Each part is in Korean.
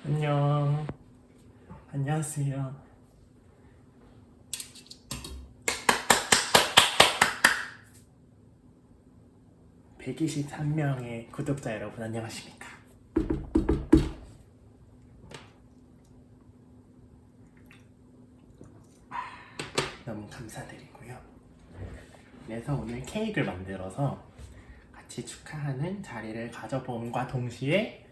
안녕. 안녕하세요. 123명의 구독자 여러분 안녕하십니까? 너무 감사드리고요. 그래서 오늘 케이크를 만들어서 같이 축하하는 자리를 가져봄과 동시에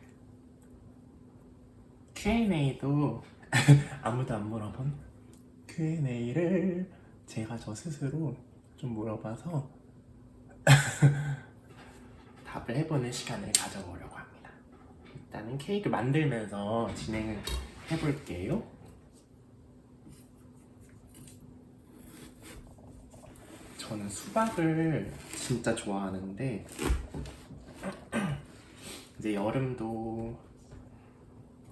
Q&A도 아무도 안 물어본 Q&A를 제가 저 스스로 좀 물어봐서 답을 해보는 시간을 가져보려고 합니다. 일단은 케이크 만들면서 진행을 해볼게요. 저는 수박을 진짜 좋아하는데 이제 여름도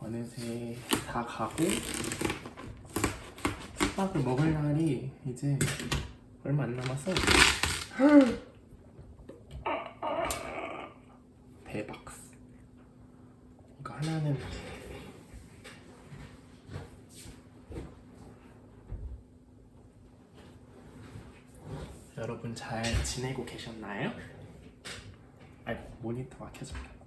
어느새 다 가고 수박을 먹을 날이 이제 얼마 안 남았어. 대박. 이거 하나는 여러분 잘 지내고 계셨나요? 아이고 모니터가 켜졌다.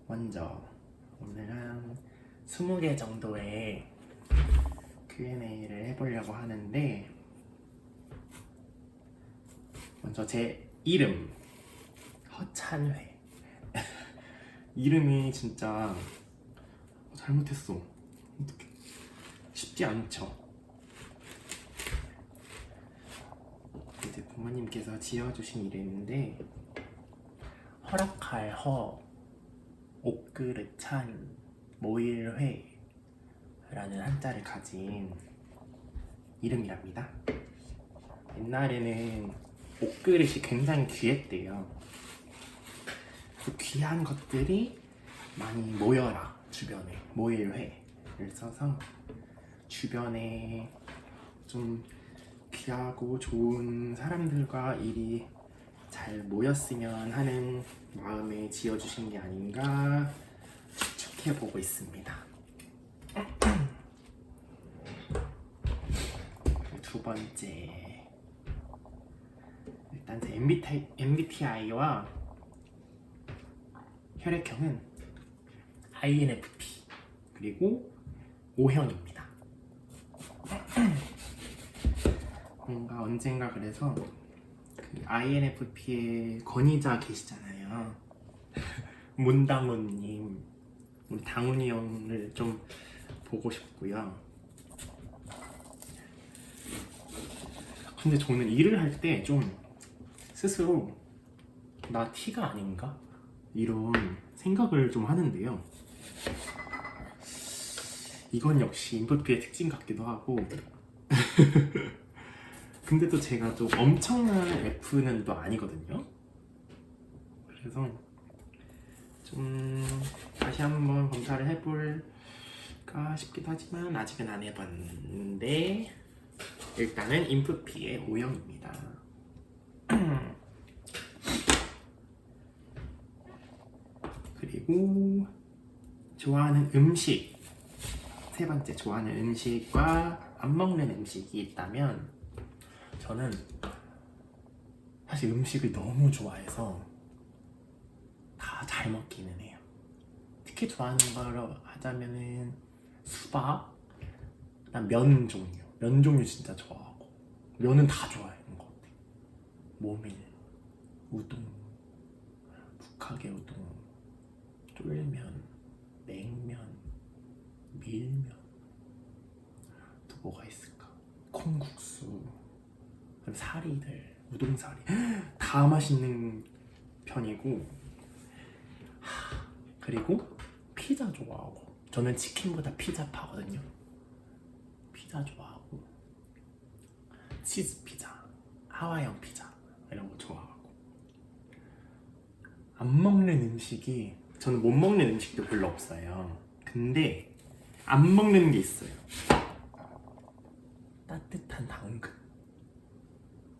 먼저 오늘은 20개 정도의 Q&A를 해보려고 하는데 먼저 제 이름 허찬회 이름이 진짜 잘못했어. 어떡해. 쉽지 않죠. 이제 부모님께서 지어주신 이름인데 허락할 허 옥그릇 찬 모일회 라는 한자를 가진 이름이랍니다. 옛날에는 옥그릇이 굉장히 귀했대요. 그 귀한 것들이 많이 모여라 주변에 모일회를 써서 주변에 좀 귀하고 좋은 사람들과 일이 잘 모였으면 하는 마음에 지어주신 게 아닌가 추측해보고 있습니다. 두 번째, 일단 제 MBTI와 혈액형은 INFP 그리고 O형입니다. 뭔가 언젠가 그래서 그 INFP의 권위자 계시잖아요. 문당훈님, 우리 당훈이 형을 좀 보고 싶고요. 근데 저는 일을 할 때 좀 스스로 나 T가 아닌가? 이런 생각을 좀 하는데요. 이건 역시 인프피의 특징 같기도 하고 근데 또 제가 좀 엄청난 F는 또 아니거든요. 그래서 좀 다시 한번 검사를 해볼까 싶기도 하지만 아직은 안 해봤는데 일단은 인프피의 O형입니다. 그리고 좋아하는 음식 세 번째, 좋아하는 음식과 안 먹는 음식이 있다면 저는 사실 음식을 너무 좋아해서 다 잘 먹기는 해요. 특히 좋아하는 거로 하자면은 수박, 면 종류. 면 종류 진짜 좋아하고 면은 다 좋아하는 것 같아요. 모밀, 우동, 북하게 우동, 쫄면, 냉면, 밀면, 또 뭐가 있을까? 콩국수, 사리들, 우동사리 다 맛있는 편이고 그리고 피자 좋아하고 저는 치킨보다 피자파거든요. 피자 좋아하고 치즈 피자, 하와이안 피자 이런 거 좋아하고 안 먹는 음식이 저는 못 먹는 음식도 별로 없어요. 근데 안 먹는 게 있어요. 따뜻한 당근.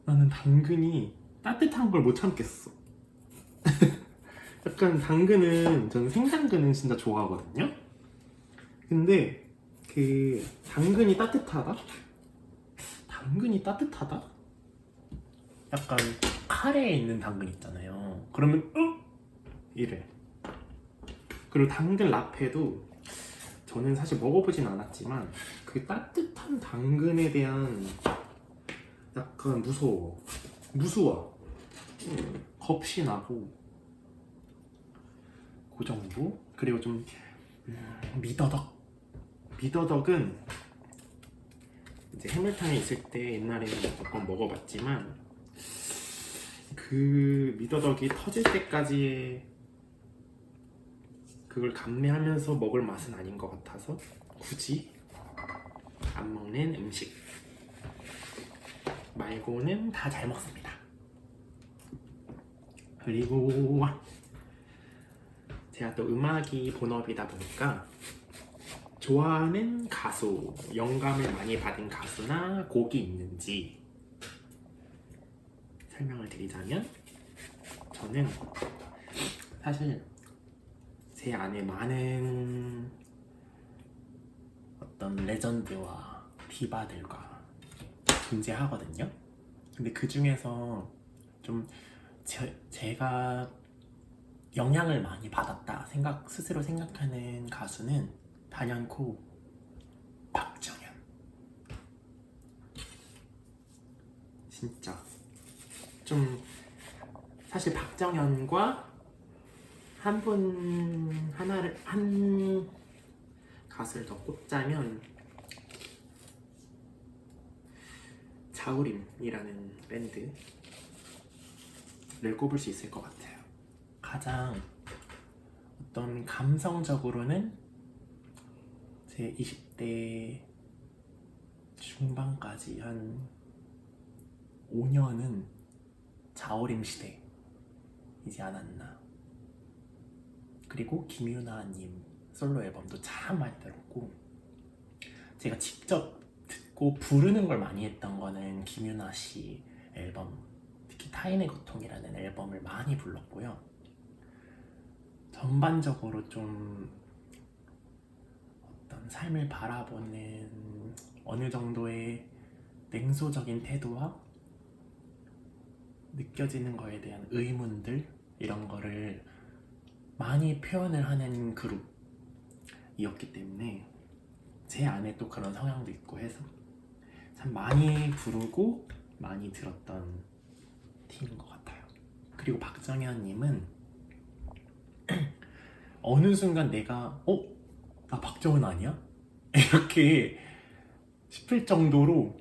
나는 당근이 따뜻한 걸 못 참겠어. 약간 당근은 저는 생당근은 진짜 좋아하거든요. 근데 그 당근이 따뜻하다? 당근이 따뜻하다? 약간 카레에 있는 당근 있잖아요. 그러면 이래. 그리고 당근 라페도 저는 사실 먹어보진 않았지만 그 따뜻한 당근에 대한 약간 무서워. 겁이 나고 그 정도? 그리고 좀 미더덕은 이제 해물탕에 있을 때 옛날에는 몇 번 먹어봤지만 그 미더덕이 터질 때까지의 그걸 감내하면서 먹을 맛은 아닌 것 같아서 굳이 안 먹는 음식 말고는 다 잘 먹습니다. 그리고 제가 또 음악이 본업이다 보니까 좋아하는 가수, 영감을 많이 받은 가수나 곡이 있는지 설명을 드리자면 저는 사실 제 안에 많은 어떤 레전드와 디바들과 존재하거든요. 근데 그 중에서 좀 제가 영향을 많이 받았다 스스로 생각하는 가수는 단연코 박정현. 진짜 좀 사실 박정현과 한 가수를 더 꼽자면 자우림이라는 밴드를 꼽을 수 있을 것 같아요. 가장 어떤 감성적으로는 제 20대 중반까지 한 5년은 자우림 시대이지 않았나. 그리고 김유나님 솔로 앨범도 참 많이 들었고, 제가 직접 듣고 부르는 걸 많이 했던 거는 김유나 씨 앨범, 특히 타인의 고통이라는 앨범을 많이 불렀고요. 전반적으로 좀 어떤 삶을 바라보는 어느 정도의 냉소적인 태도와 느껴지는 거에 대한 의문들, 이런 거를 많이 표현을 하는 그룹이었기 때문에 제 안에 또 그런 성향도 있고 해서 참 많이 부르고 많이 들었던 팀인 것 같아요. 그리고 박정현님은 어느 순간 내가 나 박정현 아니야? 이렇게 싶을 정도로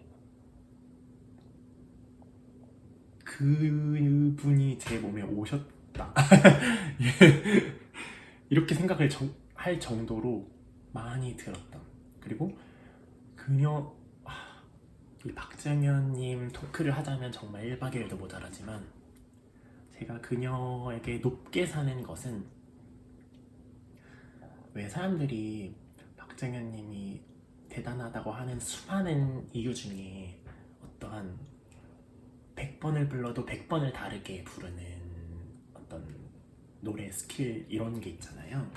그분이 제 몸에 오셨다 이렇게 생각을 할 정도로 많이 들었던, 그리고 이 박정현님 토크를 하자면 정말 1박 2일도 모자라지만 제가 그녀에게 높게 사는 것은, 왜 사람들이 박정현님이 대단하다고 하는 수많은 이유 중에 어떠한 100번을 불러도 100번을 다르게 부르는 어떤 노래 스킬 이런 게 있잖아요.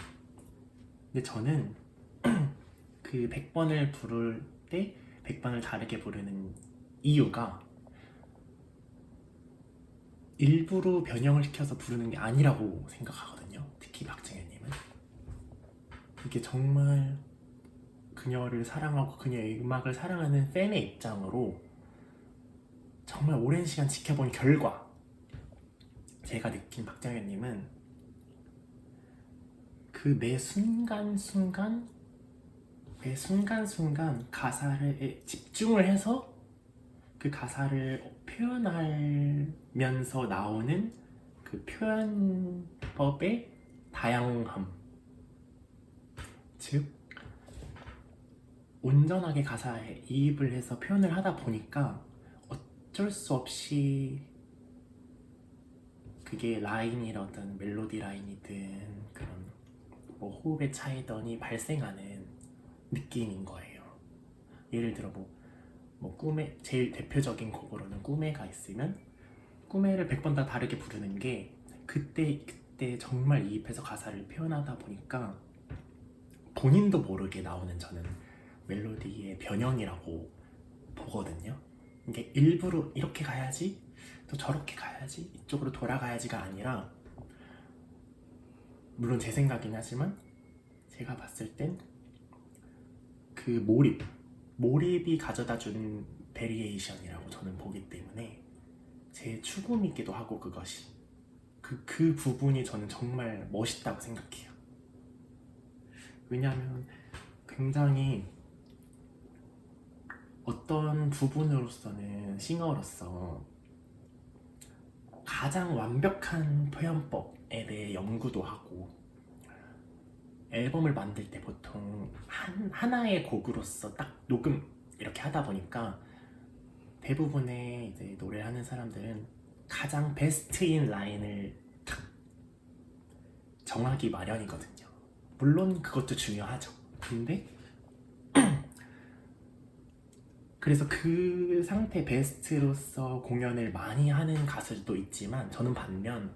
근데 저는 그 100번을 부를 때 100번을 다르게 부르는 이유가 일부러 변형을 시켜서 부르는 게 아니라고 생각하거든요. 특히 박정현님은 이게 정말 그녀를 사랑하고 그녀의 음악을 사랑하는 팬의 입장으로 정말 오랜 시간 지켜본 결과 제가 느낀 박정현님은 그 매 순간순간 가사에 집중을 해서 그 가사를 표현하면서 나오는 그 표현법의 다양함, 즉 온전하게 가사에 이입을 해서 표현을 하다 보니까 어쩔 수 없이 그게 라인이라든 멜로디 라인이든 그런 뭐 호흡의 차이더니 발생하는 느낌인 거예요. 예를 들어 뭐 꿈에 제일 대표적인 곡으로는 꿈에가 있으면 꿈에를 100번 다 다르게 부르는 게 그때 그때 정말 이입해서 가사를 표현하다 보니까 본인도 모르게 나오는 저는 멜로디의 변형이라고 보거든요. 이게 일부러 이렇게 가야지 또 저렇게 가야지 이쪽으로 돌아가야지가 아니라, 물론 제 생각이긴 하지만 제가 봤을 땐 그 몰입이 가져다주는 베리에이션이라고 저는 보기 때문에 제 추구미기도 하고, 그것이 그 부분이 저는 정말 멋있다고 생각해요. 왜냐하면 굉장히 어떤 부분으로서는 싱어로서 가장 완벽한 표현법에 대해 연구도 하고, 앨범을 만들 때 보통 하나의 곡으로서 딱 녹음 이렇게 하다 보니까 대부분의 이제 노래를 하는 사람들은 가장 베스트인 라인을 딱 정하기 마련이거든요. 물론 그것도 중요하죠. 근데 그래서 그 상태 베스트로서 공연을 많이 하는 가수들도 있지만, 저는 반면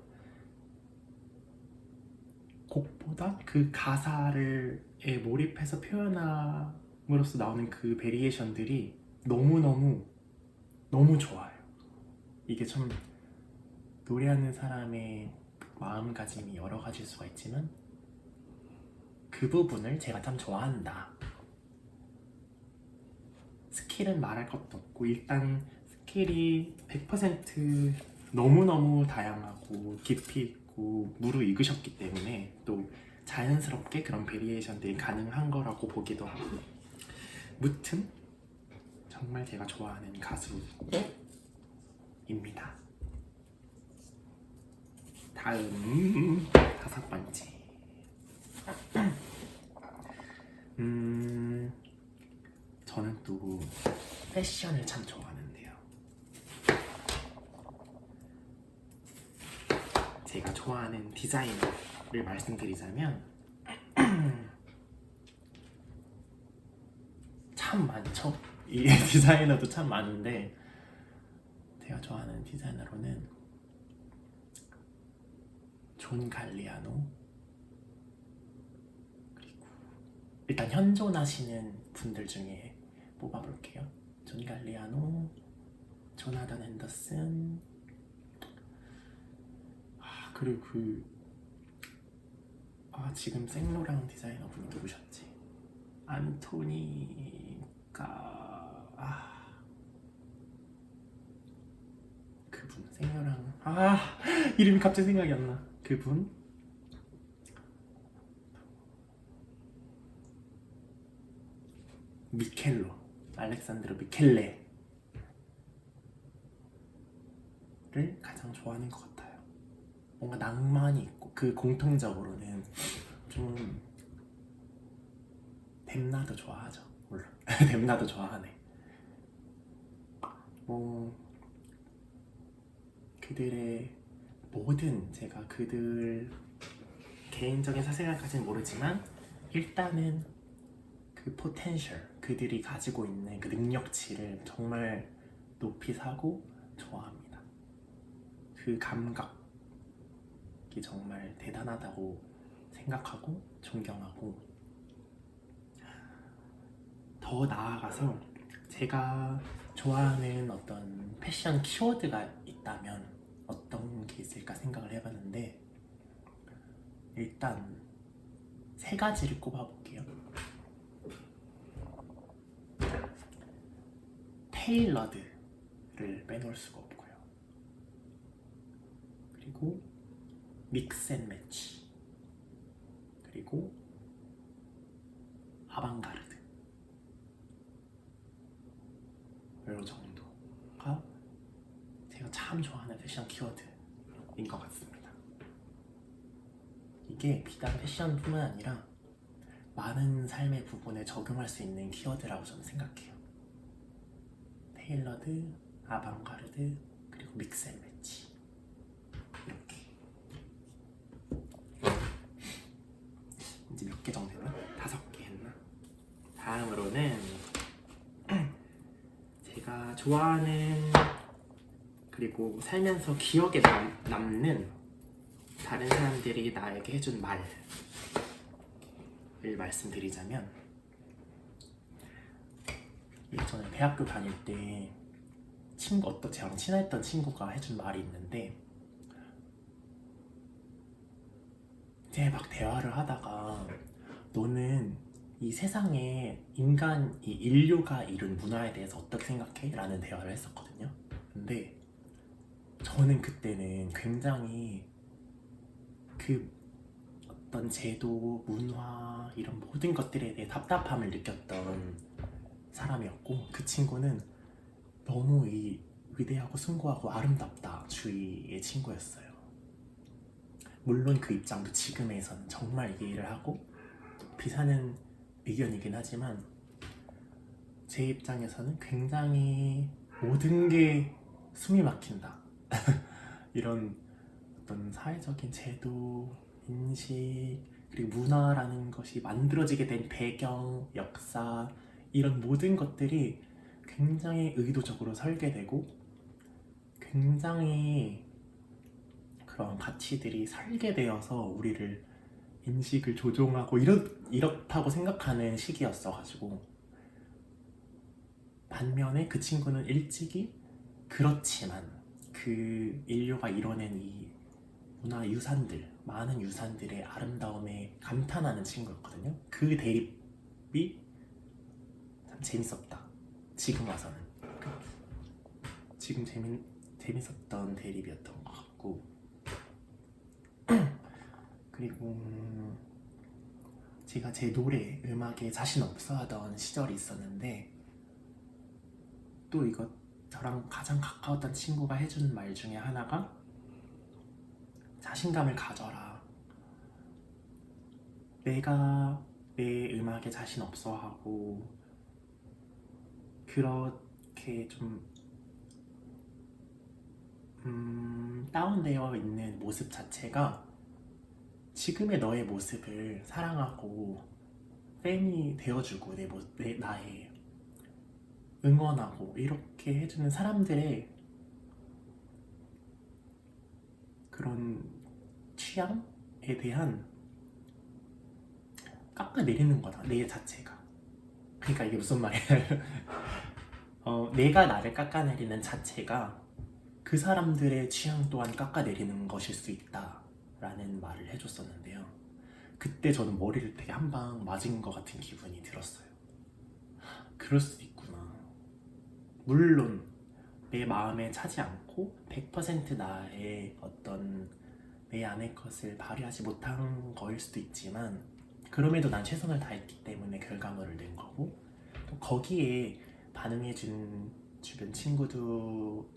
곡보다 그 가사를 몰입해서 표현함으로써 나오는 그 베리에이션들이 너무 좋아요. 이게 참 노래하는 사람의 마음가짐이 여러 가지일 수가 있지만 그 부분을 제가 참 좋아한다. 스킬은 말할 것도 없고, 일단 스킬이 100% 너무너무 다양하고 깊이 있고 무르익으셨기 때문에 또 자연스럽게 그런 베리에이션들이 가능한 거라고 보기도 하고, 무튼 정말 제가 좋아하는 가수입니다. 다음 5번째. 저는 또 패션을 참 좋아하는데요. 제가 좋아하는 디자이너를 말씀드리자면 참 많죠. 이 디자이너도 참 많은데, 제가 좋아하는 디자이너로는 존 갈리아노, 그리고 일단 현존하시는 분들 중에 뽑아볼게요. 존 갈리아노, 조나단 앤더슨, 그리고 지금 생로랑 디자이너 분이 누구셨지? 안토니가 그분 생로랑 이름이 갑자기 생각이 안 나. 그분 미켈로, 알렉산드로 미켈레를 가장 좋아하는 것 같아요. 뭔가 낭만이 있고, 그 공통적으로는 좀 뎀나도 좋아하죠. 물론 뎀나도 좋아하네. 그들의 모든, 제가 그들 개인적인 사생활까지는 모르지만 일단은 그 포텐셜, 그들이 가지고 있는 그 능력치를 정말 높이 사고 좋아합니다. 그 감각이 정말 대단하다고 생각하고 존경하고, 더 나아가서 제가 좋아하는 어떤 패션 키워드가 있다면 어떤 게 있을까 생각을 해봤는데, 일단 3가지를 꼽아볼게요. 테일러드를 빼놓을 수가 없고요. 그리고 믹스 앤 매치, 그리고 아방가르드, 이 정도가 제가 참 좋아하는 패션 키워드인 것 같습니다. 이게 비단 패션뿐만 아니라 많은 삶의 부분에 적용할 수 있는 키워드라고 저는 생각해요. 테일러드, 아방가르드, 그리고 믹스 앤 매치, 이렇게. 이제 몇 개 정도 했나? 5개 했나? 다음으로는 제가 좋아하는, 그리고 살면서 기억에 남는 다른 사람들이 나에게 해준 말을 말씀드리자면, 예전에 대학교 다닐 때 저랑 친했던 친구가 해준 말이 있는데, 이제 막 대화를 하다가 너는 이 세상에 인류가 이룬 문화에 대해서 어떻게 생각해? 라는 대화를 했었거든요. 근데 저는 그때는 굉장히 그 어떤 제도, 문화 이런 모든 것들에 대해 답답함을 느꼈던 사람이었고, 그 친구는 너무 이 위대하고 숭고하고 아름답다 주의의 친구였어요. 물론 그 입장도 지금에서는 정말 이해를 하고 비사는 의견이긴 하지만, 제 입장에서는 굉장히 모든 게 숨이 막힌다 이런 어떤 사회적인 제도, 인식, 그리고 문화라는 것이 만들어지게 된 배경, 역사, 이런 모든 것들이 굉장히 의도적으로 설계되고 굉장히 그런 가치들이 설계되어서 우리를 인식을 조종하고 이렇다고 생각하는 시기였어가지고, 반면에 그 친구는 일찍이 그렇지만 그 인류가 이뤄낸 이 문화 유산들, 많은 유산들의 아름다움에 감탄하는 친구였거든요. 그 대립이 참 재밌었다. 지금 와서는 지금 재밌었던 대립이었던 것 같고, 그리고 제가 제 노래, 음악에 자신 없어 하던 시절이 있었는데, 또 이거 저랑 가장 가까웠던 친구가 해준 말 중에 하나가 자신감을 가져라. 내가 내 음악에 자신 없어 하고 그렇게 좀 다운되어 있는 모습 자체가 지금의 너의 모습을 사랑하고 팬이 되어주고 나의 응원하고 이렇게 해주는 사람들의 그런 취향에 대한 깎아내리는 거다, 내 자체가. 그러니까 이게 무슨 말이야. 내가 나를 깎아내리는 자체가 그 사람들의 취향 또한 깎아내리는 것일 수 있다 라는 말을 해줬었는데요. 그때 저는 머리를 되게 한 방 맞은 것 같은 기분이 들었어요. 그럴 수도 있구나. 물론 내 마음에 차지 않고 100% 나의 어떤 내 안의 것을 발휘하지 못한 거일 수도 있지만, 그럼에도 난 최선을 다했기 때문에 결과물을 낸 거고, 또 거기에 반응해준 주변 친구들이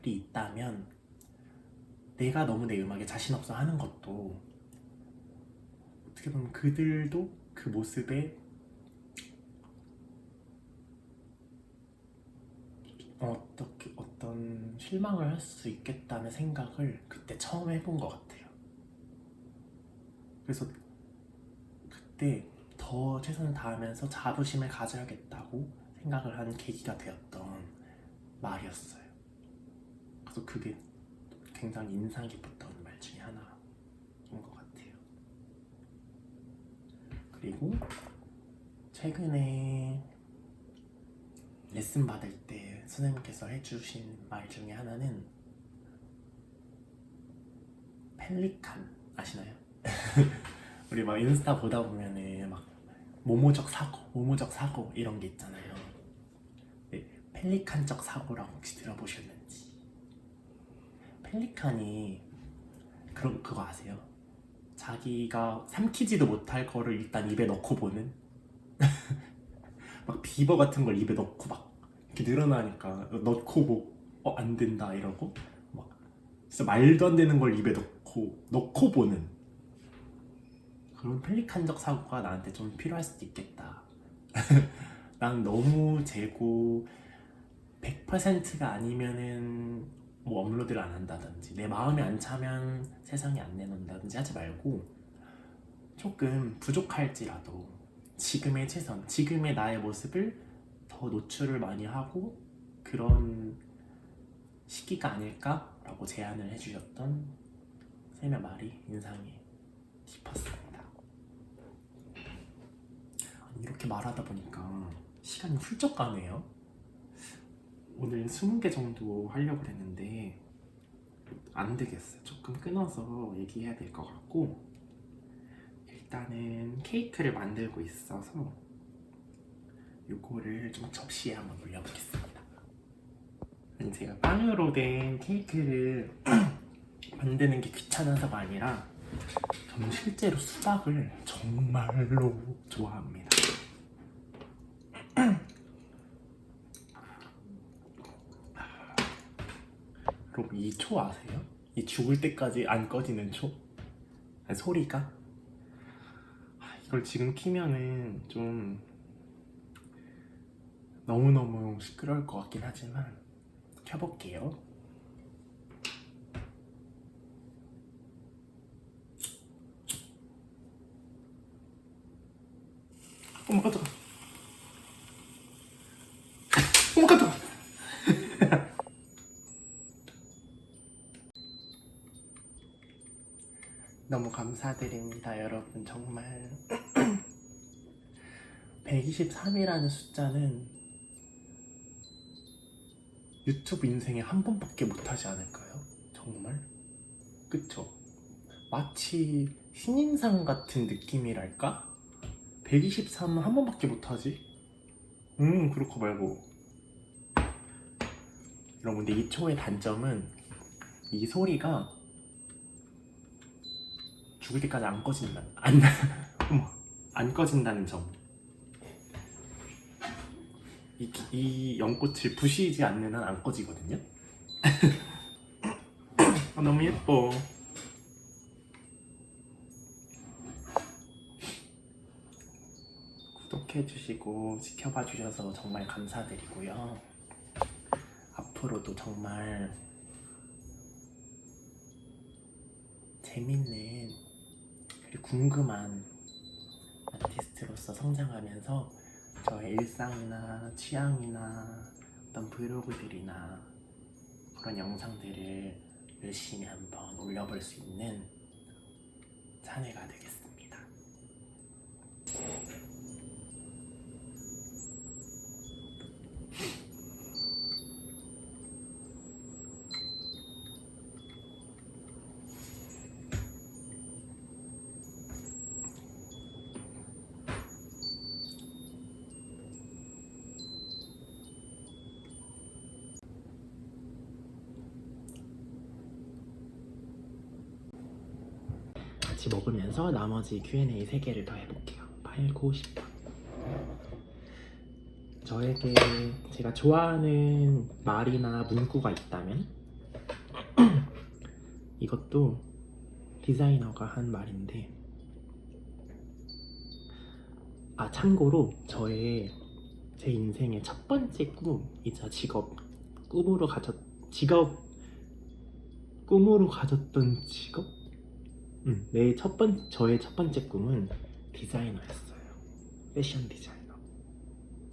있다면 내가 너무 내 음악에 자신 없어 하는 것도 어떻게 보면 그들도 그 모습에 어떤 실망을 할 수 있겠다는 생각을 그때 처음 해본 것 같아요. 그래서 그때 더 최선을 다하면서 자부심을 가져야겠다고 생각을 한 계기가 되었던 말이었어요. 그래서 그게 굉장히 인상 깊었던 말 중에 하나인 것 같아요. 그리고 최근에 레슨 받을 때 선생님께서 해주신 말 중에 하나는 펠리칸 아시나요? 우리 막 인스타 보다 보면은 막 모모적 사고 이런 게 있잖아요. 네, 펠리칸적 사고라고 혹시 들어보셨는지? 펠리칸이 그거 아세요? 자기가 삼키지도 못할 거를 일단 입에 넣고 보는 막 비버 같은 걸 입에 넣고 막 이렇게 늘어나니까 넣고 뭐 안 된다 이러고 막 진짜 말도 안 되는 걸 입에 넣고 보는 그런 펠리칸적 사고가 나한테 좀 필요할 수도 있겠다. 난 너무 재고 100%가 아니면은 뭐 업로드를 안 한다든지 내 마음에 안 차면 세상에 안 내놓는다든지 하지 말고, 조금 부족할지라도 지금의 최선, 지금의 나의 모습을 더 노출을 많이 하고 그런 시기가 아닐까라고 제안을 해주셨던 쌤의 말이 인상이 깊었습니다. 이렇게 말하다 보니까 시간이 훌쩍 가네요. 오늘 20개 정도 하려고 했는데 안 되겠어요. 조금 끊어서 얘기해야 될 것 같고, 일단은 케이크를 만들고 있어서 요거를 좀 접시에 한번 올려보겠습니다. 제가 빵으로 된 케이크를 만드는 게 귀찮아서가 아니라 저는 실제로 수박을 정말로 좋아합니다. 여러분, 이 초 아세요? 이 죽을 때까지 안 꺼지는 초? 아니, 소리가? 이걸 지금 키면은 좀 너무너무 시끄러울 것 같긴 하지만 켜볼게요. 어머 깜짝아. 어머 깜짝아. 너무 감사드립니다, 여러분. 정말 123이라는 숫자는 유튜브 인생에 한 번밖에 못하지 않을까요? 정말? 그쵸? 마치 신인상 같은 느낌이랄까? 123은 한 번밖에 못하지? 그렇고 말고. 여러분, 근데 이 초의 단점은 이 소리가 죽을 때까지 안 꺼진다는 점. 이 연꽃을 부시지 않는 한 안 꺼지거든요. 너무 예뻐. 구독해주시고 지켜봐주셔서 정말 감사드리고요. 앞으로도 정말 재밌는 그리고 궁금한 아티스트로서 성장하면서 저의 일상이나 취향이나 어떤 브이로그들이나 그런 영상들을 열심히 한번 올려볼 수 있는 찬해가 되겠습니다. 같이 먹으면서 나머지 Q&A 3개를 더 해볼게요. 8, 9, 10번. 저에게 제가 좋아하는 말이나 문구가 있다면 이것도 디자이너가 한 말인데, 참고로 제 인생의 첫 번째 꿈이자 꿈으로 가졌던 직업? 저의 첫 번째 꿈은 디자이너였어요. 패션 디자이너.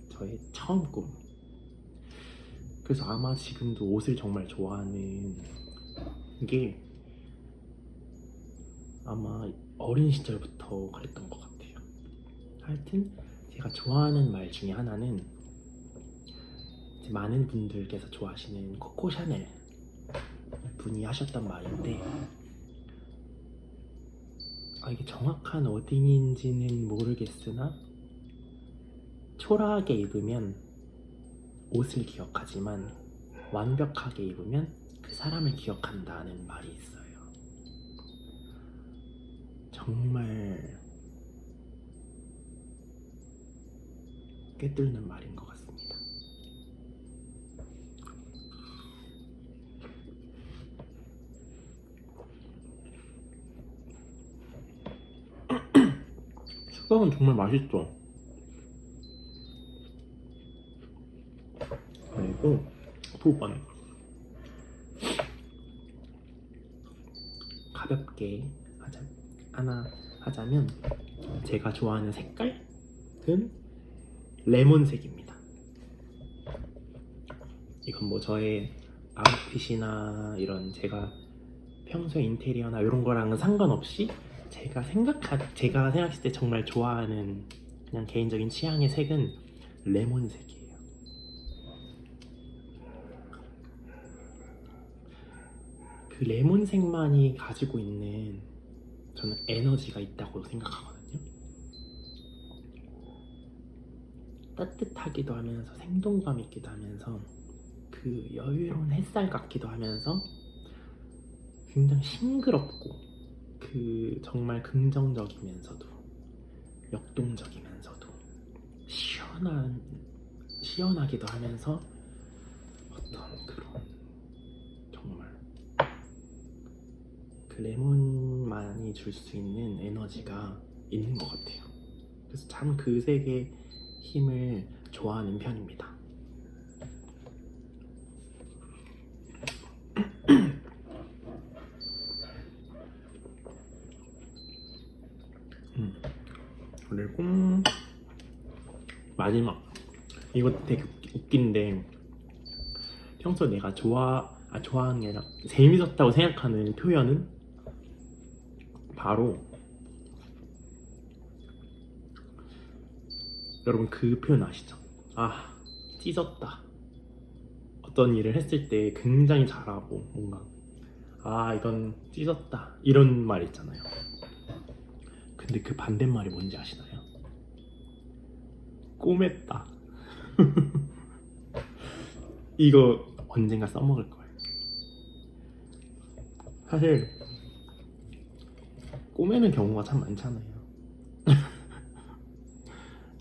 저의 처음 꿈. 그래서 아마 지금도 옷을 정말 좋아하는 게 아마 어린 시절부터 그랬던 것 같아요. 하여튼 제가 좋아하는 말 중에 하나는 많은 분들께서 좋아하시는 코코 샤넬 분이 하셨던 말인데, 이게 정확한 어딩인지는 모르겠으나 초라하게 입으면 옷을 기억하지만 완벽하게 입으면 그 사람을 기억한다는 말이 있어요. 정말 꿰뚫는 말인 것 같습니다. 수박은 정말 맛있어. 그리고 9번, 가볍게 하자면 제가 좋아하는 색깔은 레몬색입니다. 이건 뭐 저의 아웃핏이나 이런 제가 평소에 인테리어나 이런 거랑은 상관없이 제가 생각했을 때 정말 좋아하는 그냥 개인적인 취향의 색은 레몬색이에요. 그 레몬색만이 가지고 있는 저는 에너지가 있다고 생각하거든요. 따뜻하기도 하면서 생동감 있기도 하면서 그 여유로운 햇살 같기도 하면서 굉장히 싱그럽고 그 정말 긍정적이면서도 역동적이면서도 시원하기도 하면서 어떤 그런 정말 그 레몬만이 줄 수 있는 에너지가 있는 것 같아요. 그래서 참 그 색의 힘을 좋아하는 편입니다. 그리고 마지막 이거 되게 웃긴데 평소 내가 좋아하는 게 아니라 재밌었다고 생각하는 표현은 바로 여러분 그 표현 아시죠? 아 찢었다. 어떤 일을 했을 때 굉장히 잘하고 뭔가 아 이건 찢었다 이런 말 있잖아요. 근데 그 반대말이 뭔지 아시나요? 꼬맸다. 이거 언젠가 써먹을 거예요. 사실 꼬매는 경우가 참 많잖아요.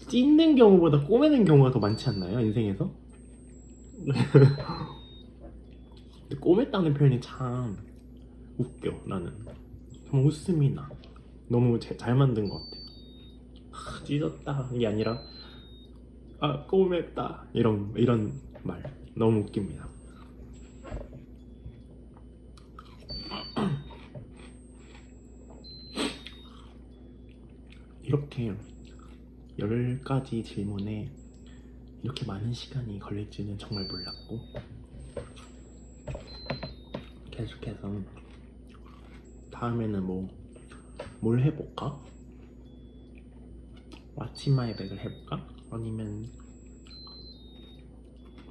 찢는 경우보다 꼬매는 경우가 더 많지 않나요? 인생에서? 근데 꼬맸다는 표현이 참 웃겨. 나는 정말 웃음이 나. 너무 잘 만든 것 같아요. 찢었다 이게 아니라 아 꼬맸다 이런 말 너무 웃깁니다. 이렇게 10가지 질문에 이렇게 많은 시간이 걸릴 줄은 정말 몰랐고 계속해서 다음에는 뭘 해볼까? What's in my bag을 해볼까? 아니면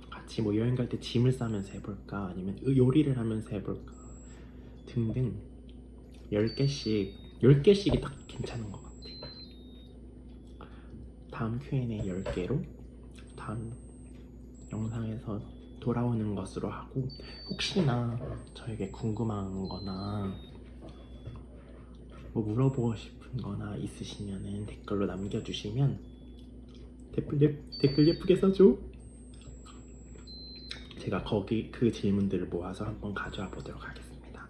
같이 여행 갈 때 짐을 싸면서 해볼까? 아니면 요리를 하면서 해볼까? 등등 10개씩이 딱 괜찮은 것 같아. 다음 Q&A 10개로 다음 영상에서 돌아오는 것으로 하고 혹시나 저에게 궁금한 거나 물어보고 싶은 거나 있으시면은 댓글로 남겨주시면 댓글 예쁘게 써줘. 제가 거기 그 질문들을 모아서 한번 가져와 보도록 하겠습니다.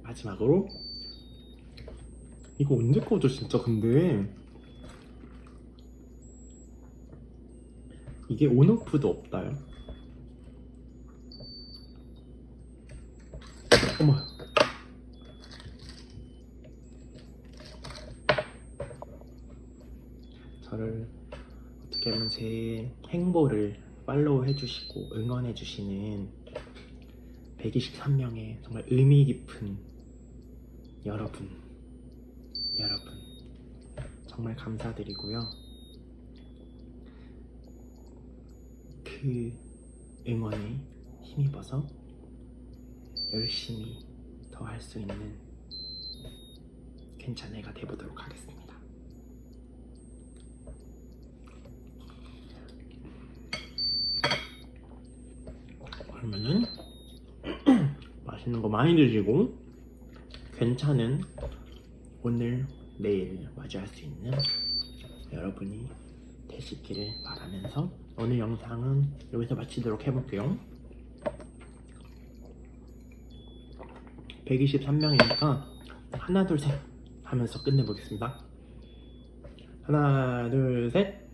마지막으로 이거 언제 꺼져 진짜. 근데 이게 온오프도 없다요. 어머 저를 어떻게 보면 제 행보를 팔로우 해주시고 응원해주시는 123명의 정말 의미 깊은 여러분 정말 감사드리고요. 그 응원에 힘입어서 열심히 더 할 수 있는 괜찮은 애가 돼보도록 하겠습니다. 그러면은 맛있는 거 많이 드시고 괜찮은 오늘 내일 맞이할 수 있는 여러분이 되시기를 바라면서 오늘 영상은 여기서 마치도록 해볼게요. 123명이니까 하나 둘 셋 하면서 끝내보겠습니다. 하나 둘 셋.